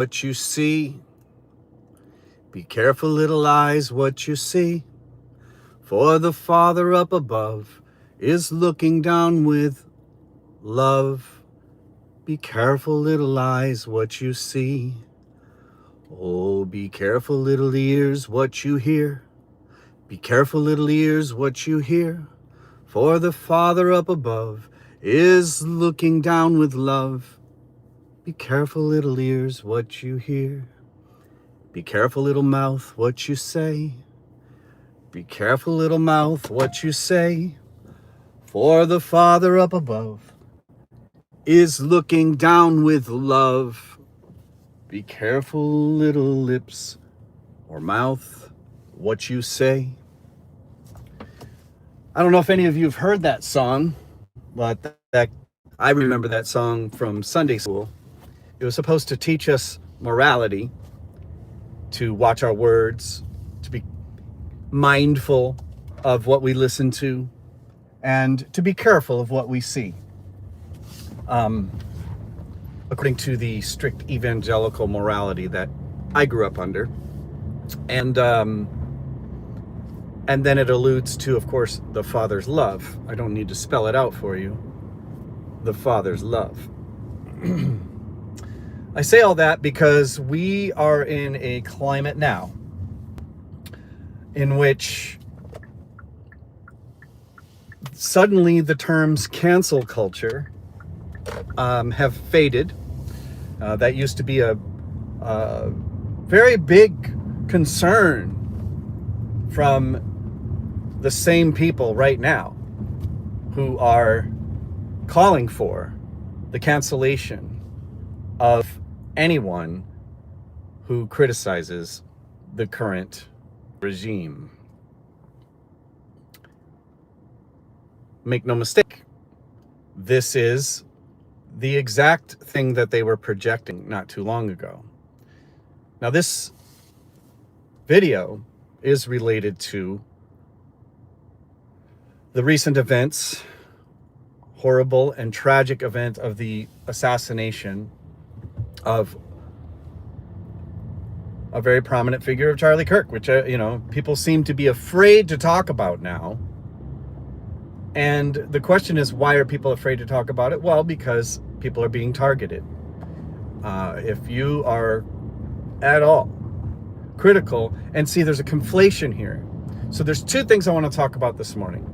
what you see. Be careful, little eyes, what you see. For the Father up above is looking down with love. Be careful, little eyes, what you see. Oh, be careful, little ears, what you hear. Be careful, little ears, what you hear. For the Father up above is looking down with love. Be careful, little ears, what you hear. Be careful, little mouth, what you say. Be careful, little mouth, what you say. For the Father up above is looking down with love. Be careful, little lips or mouth, what you say. I don't know if any of you have heard that song, but I remember that song from Sunday school. It was supposed to teach us morality, to watch our words, to be mindful of what we listen to, and to be careful of what we see. According to the strict evangelical morality that I grew up under. And then it alludes to, of course, the Father's love. I don't need to spell it out for you. The Father's love. I say all that because we are in a climate now in which suddenly the terms cancel culture have faded. That used to be a very big concern from the same people right now who are calling for the cancellation of anyone who criticizes the current regime. Make no mistake, this is the exact thing that they were projecting not too long ago. Now, this video is related to the recent events, horrible and tragic event of the assassination of a very prominent figure of Charlie Kirk, which, people seem to be afraid to talk about now. And the question is, why are people afraid to talk about it? Well, because people are being targeted. If you are at all critical, and see, there's a conflation here. So there's two things I want to talk about this morning.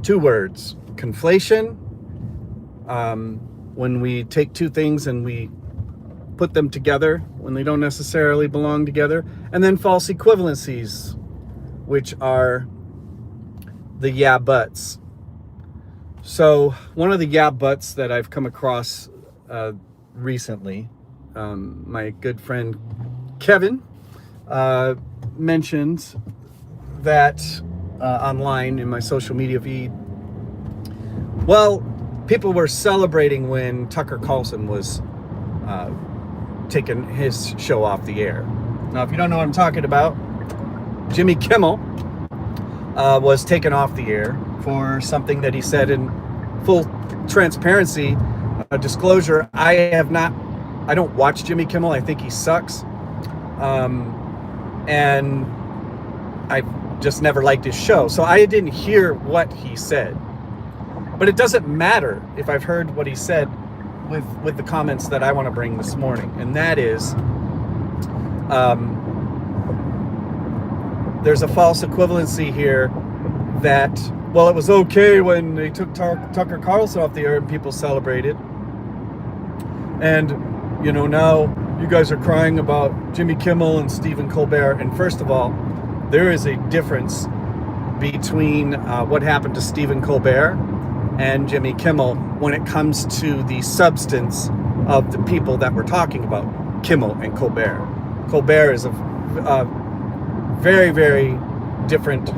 Two words: conflation. When we take two things and we put them together when they don't necessarily belong together, and then false equivalencies, which are the yeah buts. So one of the yeah buts that I've come across recently, my good friend Kevin mentioned that online in my social media feed. Well, people were celebrating when Tucker Carlson was taking his show off the air. Now, if you don't know what I'm talking about, Jimmy Kimmel was taken off the air for something that he said. In full transparency, disclosure, I don't watch Jimmy Kimmel. I think he sucks. And I've just never liked his show. So I didn't hear what he said. But it doesn't matter if I've heard what he said with the comments that I want to bring this morning. And that is, there's a false equivalency here that, well, it was okay when they took Tucker Carlson off the air and people celebrated. And, now you guys are crying about Jimmy Kimmel and Stephen Colbert. And first of all, there is a difference between what happened to Stephen Colbert and Jimmy Kimmel when it comes to the substance of the people that we're talking about, Kimmel and Colbert. Colbert is a very, very different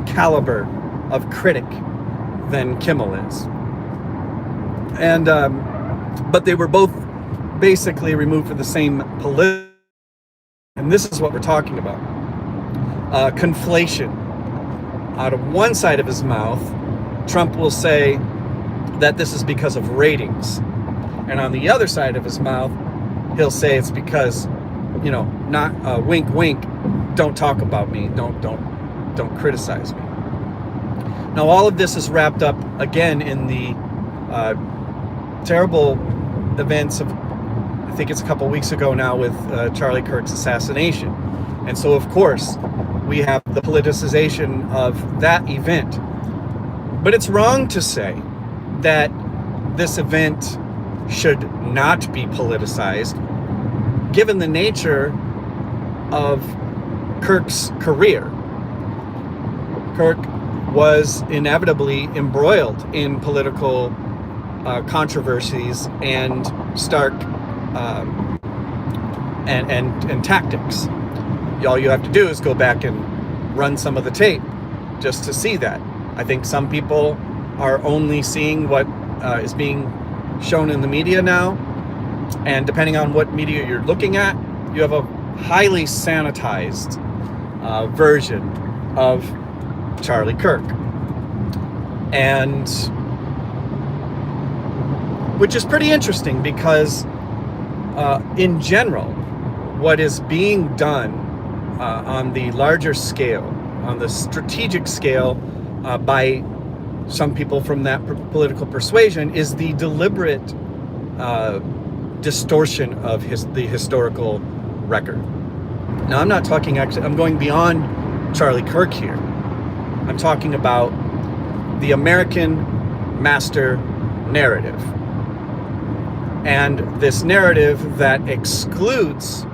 caliber of critic than Kimmel is. And but they were both basically removed for the same political. And this is what we're talking about. Conflation. Out of one side of his mouth, Trump will say that this is because of ratings. And on the other side of his mouth, he'll say it's because, not wink, wink, don't talk about me, don't criticize me. Now, all of this is wrapped up again in the terrible events of, I think it's a couple weeks ago now, with Charlie Kirk's assassination. And so, of course, we have the politicization of that event. But it's wrong to say that this event should not be politicized, given the nature of Kirk's career. Kirk was inevitably embroiled in political controversies and stark and tactics. All you have to do is go back and run some of the tape just to see that. I think some people are only seeing what is being shown in the media now, and depending on what media you're looking at, you have a highly sanitized version of Charlie Kirk, and which is pretty interesting because in general, what is being done on the larger scale, on the strategic scale, by some people from that political persuasion, is the deliberate distortion of the historical record. Now, I'm not talking I'm going beyond Charlie Kirk here. I'm talking about the American master narrative. And this narrative that excludes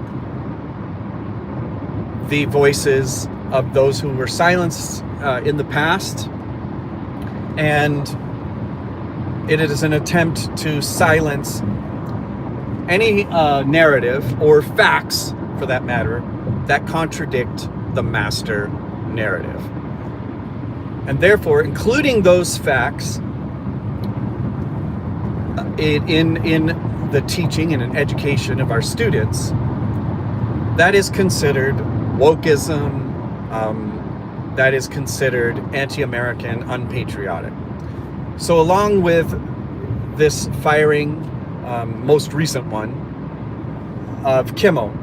the voices of those who were silenced in the past, and it is an attempt to silence any narrative or facts, for that matter, that contradict the master narrative. And therefore, including those facts in the teaching and an education of our students, that is considered wokeism, that is considered anti-American, unpatriotic. So along with this firing, most recent one, of Kimmel,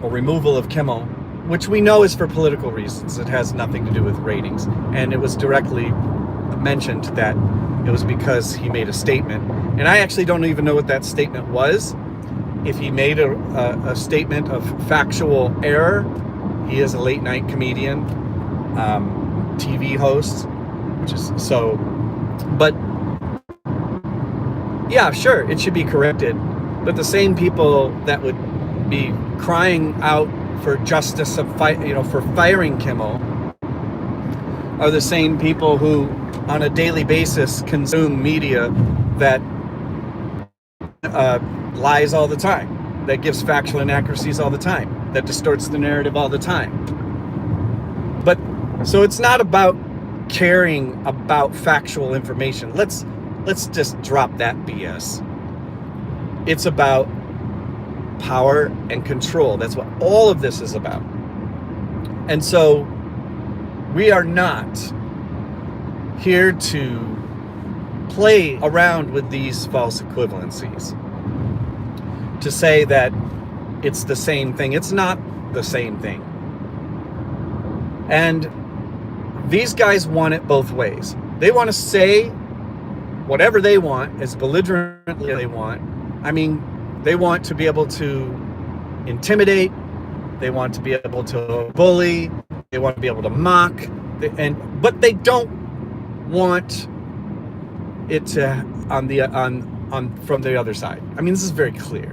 or removal of Kimmel, which we know is for political reasons. It has nothing to do with ratings. And it was directly mentioned that it was because he made a statement. And I actually don't even know what that statement was. If he made a statement of factual error, he is a late night comedian, TV host, which is so, but yeah, sure, it should be corrected. But the same people that would be crying out for justice for firing Kimmel are the same people who on a daily basis consume media that lies all the time, that gives factual inaccuracies all the time, that distorts the narrative all the time. But so it's not about caring about factual information. Let's just drop that BS. It's about power and control. That's what all of this is about. And so we are not here to play around with these false equivalencies, to say that it's the same thing. It's not the same thing. And these guys want it both ways. They want to say whatever they want, as belligerently as they want. I mean, they want to be able to intimidate. They want to be able to bully. They want to be able to mock. But they don't want it to from the other side. I mean, this is very clear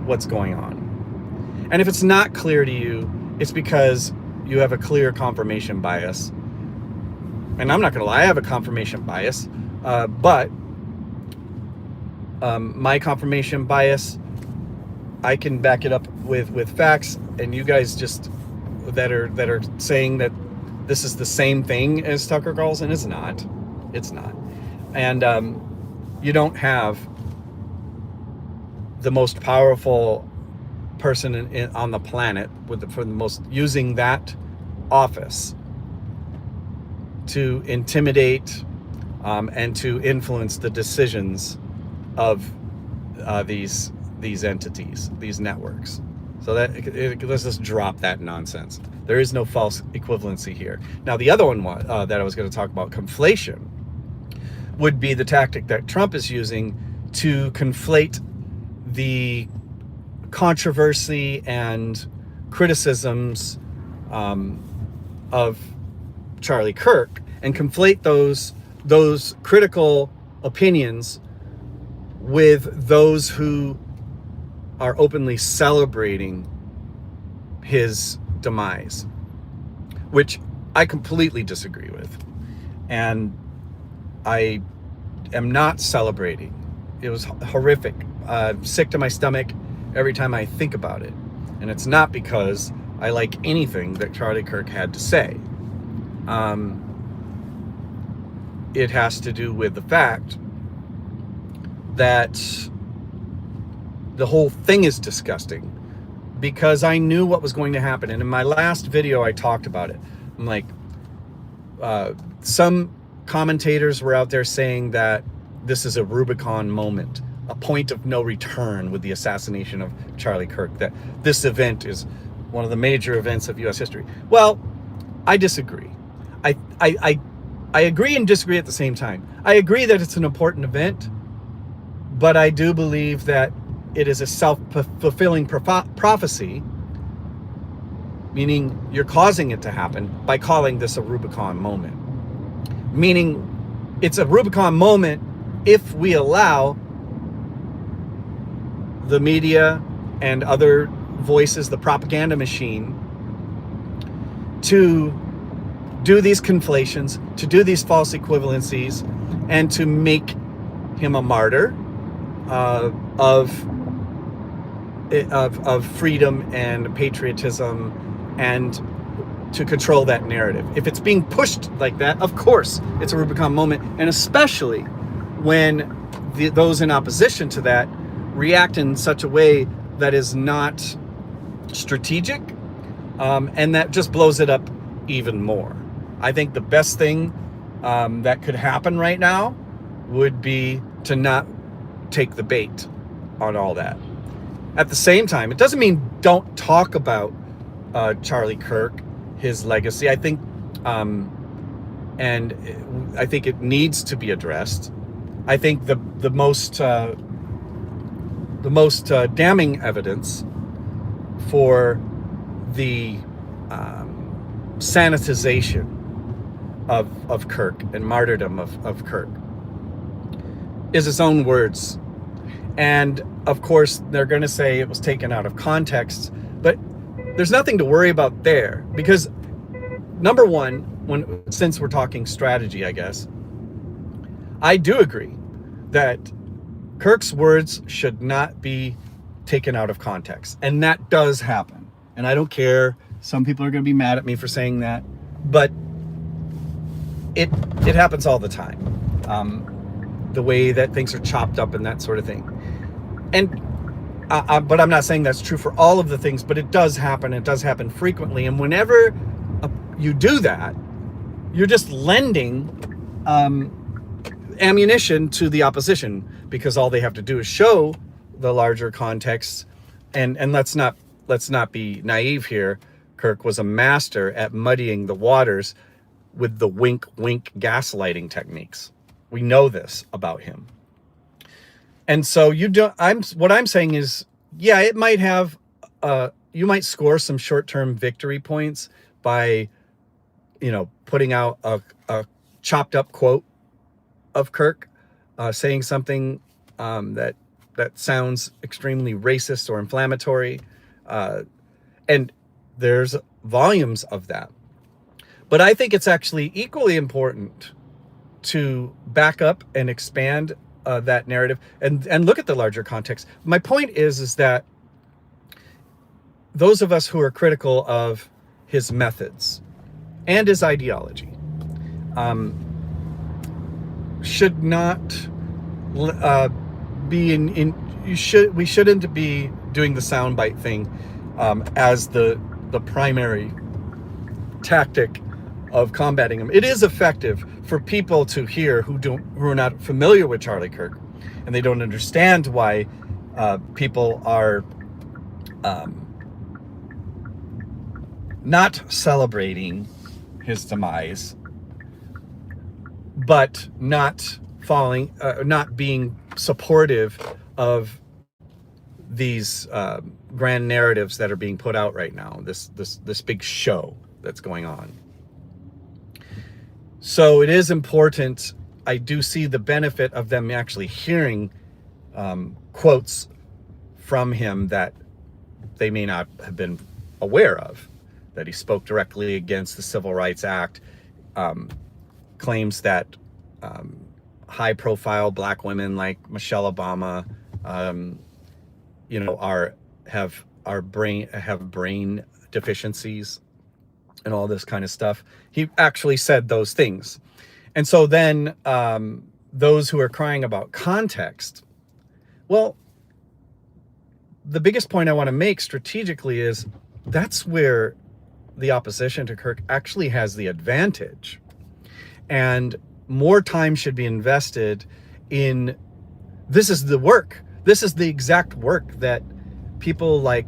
what's going on. And if it's not clear to you, it's because you have a clear confirmation bias. And I'm not going to lie, I have a confirmation bias. But my confirmation bias, I can back it up with facts. And you guys just that are saying that this is the same thing as Tucker Carlson, it's not. It's not. And you don't have the most powerful person on the planet for the most using that office to intimidate and to influence the decisions of these these entities, these networks. So let's just drop that nonsense. There is no false equivalency here. Now, the other one that I was going to talk about, conflation, would be the tactic that Trump is using to conflate the controversy and criticisms of Charlie Kirk, and conflate those critical opinions with those who are openly celebrating his demise, which I completely disagree with. And I am not celebrating. It was horrific. Sick to my stomach every time I think about it. And it's not because I like anything that Charlie Kirk had to say. It has to do with the fact that the whole thing is disgusting, because I knew what was going to happen. And in my last video, I talked about it. I'm like, some commentators were out there saying that this is a Rubicon moment, a point of no return with the assassination of Charlie Kirk, that this event is one of the major events of U.S. history. Well, I disagree. I agree and disagree at the same time. I agree that it's an important event, but I do believe that it is a self-fulfilling prophecy, meaning you're causing it to happen by calling this a Rubicon moment. Meaning it's a Rubicon moment if we allow the media and other voices, the propaganda machine, to do these conflations, to do these false equivalencies, and to make him a martyr of freedom and patriotism, and to control that narrative. If it's being pushed like that, of course it's a Rubicon moment, and especially when those in opposition to that react in such a way that is not strategic, and that just blows it up even more. I think the best thing that could happen right now would be to not take the bait on all that. At the same time, it doesn't mean don't talk about Charlie Kirk, his legacy. I think, and I think it needs to be addressed. I think the most damning evidence for the sanitization of Kirk and martyrdom of Kirk is his own words. And of course, they're going to say it was taken out of context, but there's nothing to worry about there, because number one, since we're talking strategy, I guess, I do agree that Kirk's words should not be taken out of context, and that does happen. And I don't care. Some people are going to be mad at me for saying that, but it happens all the time. The way that things are chopped up and that sort of thing. And but I'm not saying that's true for all of the things, but it does happen. It does happen frequently. And whenever you do that, you're just lending ammunition to the opposition, because all they have to do is show the larger context. And let's not be naive here. Kirk was a master at muddying the waters with the wink wink gaslighting techniques. We know this about him. And so what I'm saying is, yeah, it might have you might score some short-term victory points by, putting out a chopped up quote of Kirk, saying something that sounds extremely racist or inflammatory, and there's volumes of that. But I think it's actually equally important to back up and expand that narrative and look at the larger context. My point is that those of us who are critical of his methods and his ideology should not be we shouldn't be doing the soundbite thing as the primary tactic of combating him. It is effective for people to hear who are not familiar with Charlie Kirk, and they don't understand why people are not celebrating his demise, but not being supportive of these grand narratives that are being put out right now. This big show that's going on. So it is important. I do see the benefit of them actually hearing quotes from him that they may not have been aware of, that he spoke directly against the Civil Rights Act, claims that high-profile black women like Michelle Obama, have brain deficiencies and all this kind of stuff. He actually said those things. And so then those who are crying about context, well, the biggest point I want to make strategically is that's where the opposition to Kirk actually has the advantage. And more time should be invested in, this is the work. This is the exact work that people like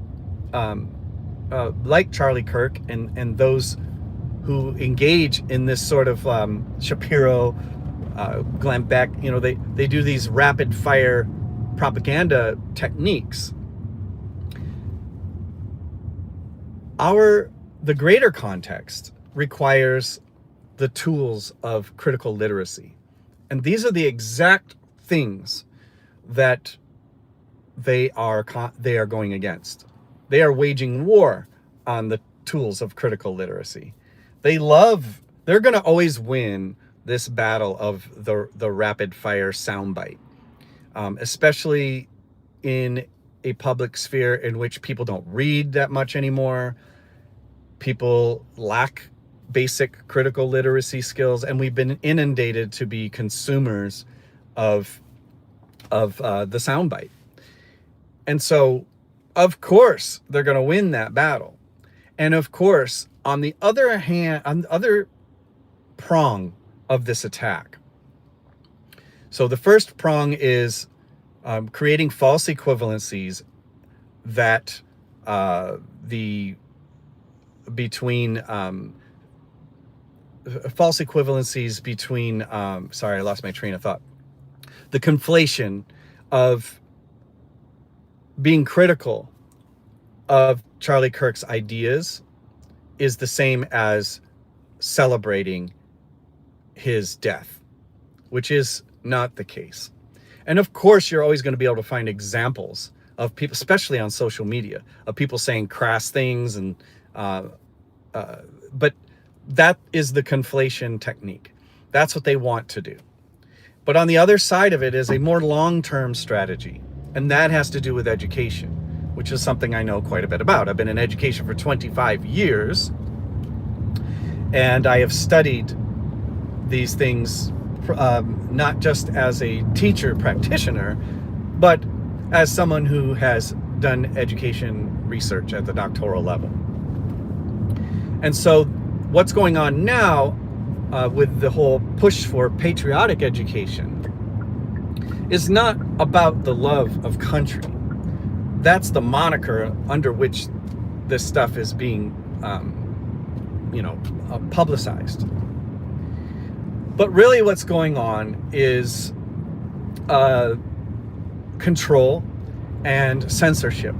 Charlie Kirk and those who engage in this sort of Shapiro, Glenn Beck, they do these rapid fire propaganda techniques. The greater context requires the tools of critical literacy. And these are the exact things that they are going against. They are waging war on the tools of critical literacy. They're going to always win this battle of the rapid fire soundbite, especially in a public sphere in which people don't read that much anymore. People lack basic critical literacy skills, and we've been inundated to be consumers of the soundbite. And so, of course, they're going to win that battle. And of course, on the other hand, on the other prong of this attack, so the first prong is creating false equivalencies that between sorry, I lost my train of thought. The conflation of being critical of Charlie Kirk's ideas is the same as celebrating his death, which is not the case. And of course, you're always going to be able to find examples of people, especially on social media, of people saying crass things, and but that is the conflation technique. That's what they want to do. But on the other side of it is a more long-term strategy, and that has to do with education, which is something I know quite a bit about. I've been in education for 25 years, and I have studied these things not just as a teacher practitioner, but as someone who has done education research at the doctoral level. And so what's going on now with the whole push for patriotic education is not about the love of country. That's the moniker under which this stuff is being publicized. But really what's going on is control and censorship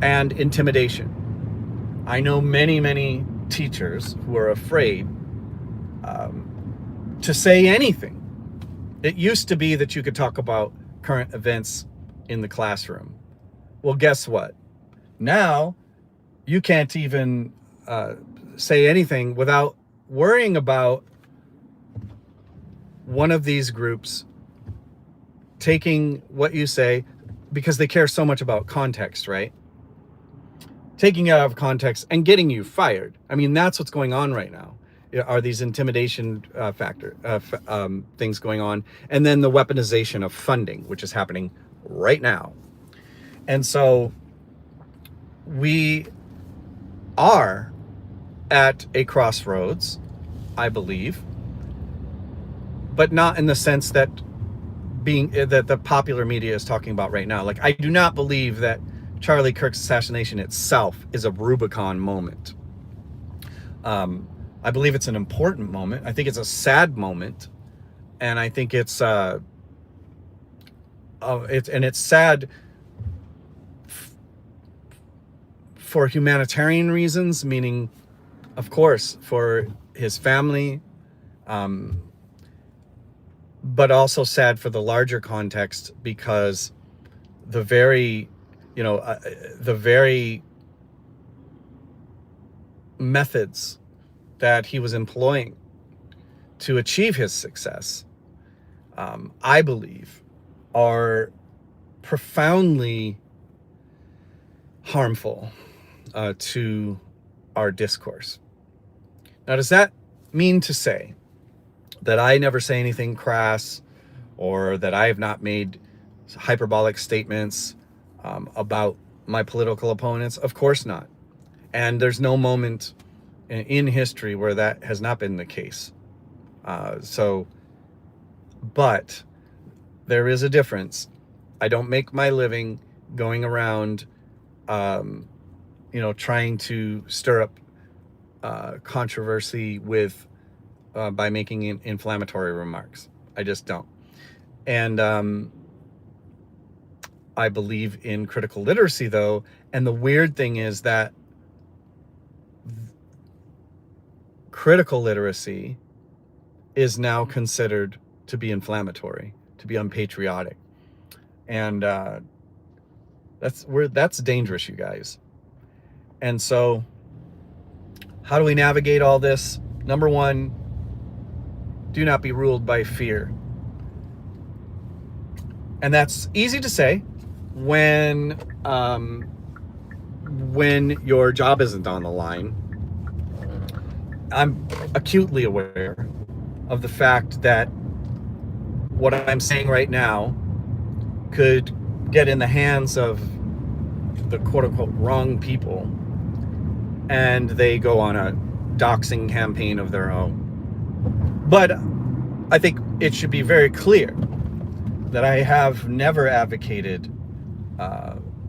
and intimidation. I know many teachers who are afraid to say anything. It used to be that you could talk about current events in the classroom. Well, guess what? Now you can't even say anything without worrying about one of these groups taking what you say, because they care so much about context, right? Taking it out of context and getting you fired. I mean, that's what's going on right now. Are these intimidation things going on, and then the weaponization of funding, which is happening right now. And so we are at a crossroads, I believe, but not in the sense that that the popular media is talking about right now. Like, I do not believe that Charlie Kirk's assassination itself is a Rubicon moment. I believe it's an important moment. I think it's a sad moment, and I think it's sad for humanitarian reasons, meaning, of course, for his family, but also sad for the larger context, because the very methods that he was employing to achieve his success, I believe, are profoundly harmful to our discourse. Now, does that mean to say that I never say anything crass, or that I have not made hyperbolic statements about my political opponents? Of course not. And there's no moment in history where that has not been the case. But there is a difference. I don't make my living going around, trying to stir up controversy by making inflammatory remarks. I just don't. And I believe in critical literacy, though. And the weird thing is that critical literacy is now considered to be inflammatory, to be unpatriotic. And that's dangerous, you guys. And so how do we navigate all this? Number one, do not be ruled by fear. And that's easy to say when your job isn't on the line. I'm acutely aware of the fact that what I'm saying right now could get in the hands of the quote-unquote wrong people, and they go on a doxing campaign of their own. But I think it should be very clear that I have never advocated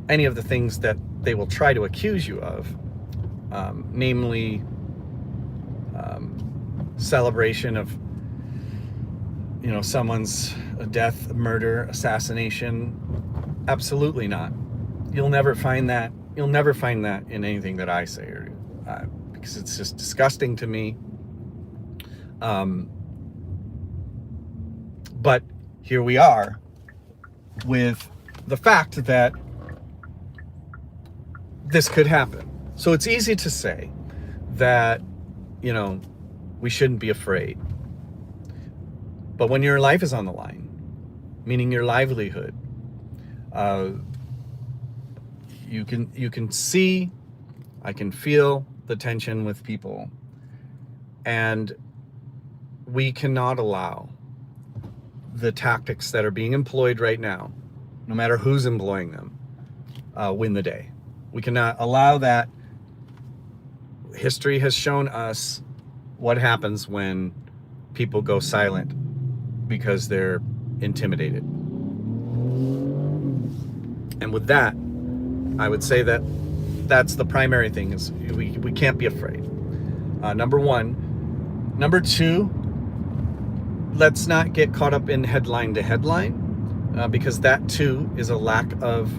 any of the things that they will try to accuse you of, namely celebration of someone's death, murder, assassination. Absolutely not. You'll never find that in anything that I say, because it's just disgusting to me. But here we are with the fact that this could happen. So it's easy to say that, we shouldn't be afraid. But when your life is on the line, meaning your livelihood, you can see, I can feel the tension with people, and we cannot allow the tactics that are being employed right now, no matter who's employing them, win the day. We cannot allow that. History has shown us what happens when people go silent because they're intimidated. And with that, I would say that that's the primary thing, is we can't be afraid. Number one. Number two, let's not get caught up in headline to headline, because that too is a lack of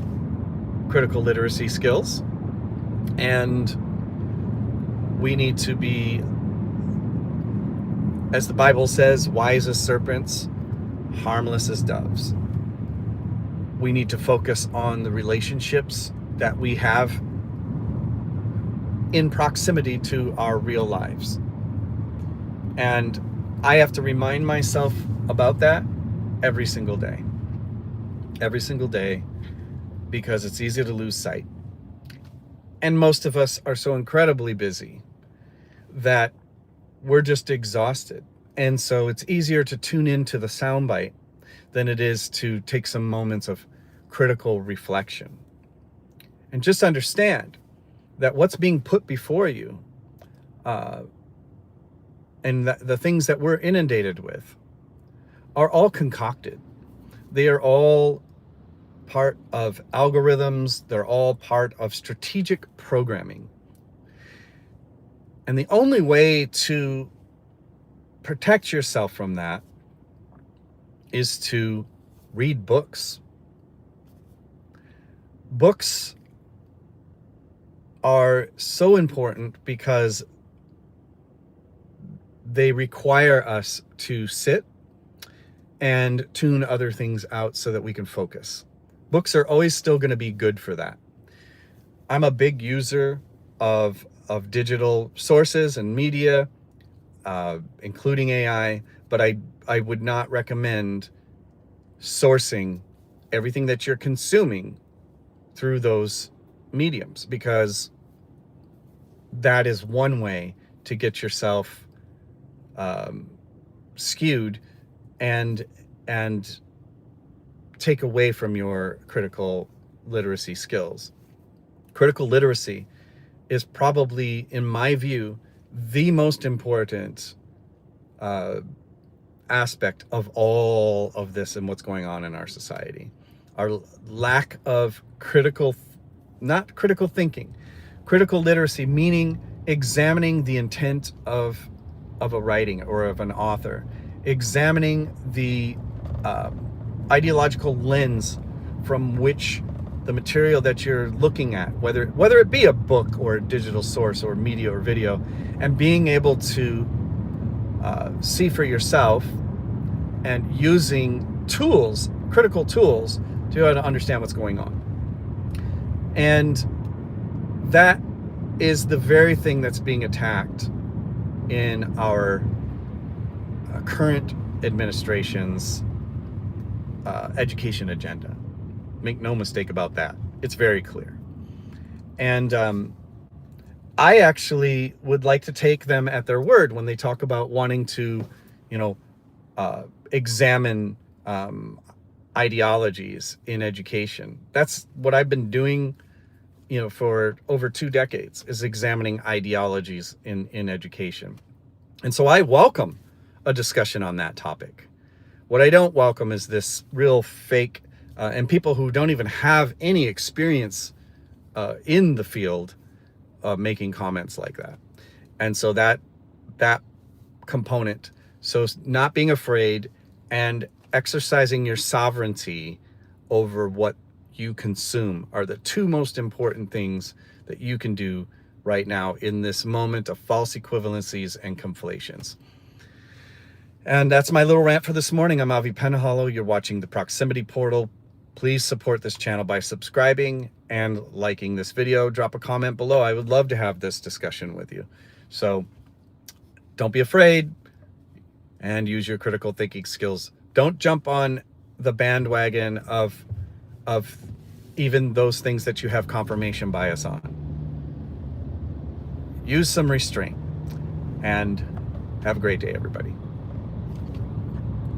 critical literacy skills. And we need to be, as the Bible says, wise as serpents, harmless as doves. We need to focus on the relationships that we have in proximity to our real lives. And I have to remind myself about that every single day. Every single day, because it's easy to lose sight. And most of us are so incredibly busy that we're just exhausted. And so it's easier to tune into the soundbite than it is to take some moments of critical reflection. And just understand that what's being put before you, and the things that we're inundated with, are all concocted They are all part of algorithms. They're all part of strategic programming. And the only way to protect yourself from that is to read books. Books are so important because they require us to sit and tune other things out so that we can focus. Books are always still going to be good for that. I'm a big user of digital sources and media, including AI, but I would not recommend sourcing everything that you're consuming through those mediums, because that is one way to get yourself skewed and take away from your critical literacy skills. Critical literacy is probably, in my view, the most important aspect of all of this and what's going on in our society. Our lack of not critical thinking, critical literacy, meaning examining the intent of a writing or of an author, examining the ideological lens from which the material that you're looking at, whether it be a book or a digital source or media or video, and being able to see for yourself and using tools, critical tools, to be able to understand what's going on. And that is the very thing that's being attacked in our current administration's education agenda. Make no mistake about that. It's very clear. And I actually would like to take them at their word when they talk about wanting to, examine ideologies in education. That's what I've been doing, for over 2 decades, is examining ideologies in education. And so I welcome a discussion on that topic. What I don't welcome is this real fake, and people who don't even have any experience in the field making comments like that. And so that component, so not being afraid and exercising your sovereignty over what you consume, are the 2 most important things that you can do right now in this moment of false equivalencies and conflations. And that's my little rant for this morning. I'm Avi Penahalo. You're watching the Proximity Portal. Please support this channel by subscribing and liking this video. Drop a comment below. I would love to have this discussion with you. So don't be afraid and use your critical thinking skills. Don't jump on the bandwagon of even those things that you have confirmation bias on. Use some restraint, and have a great day, everybody.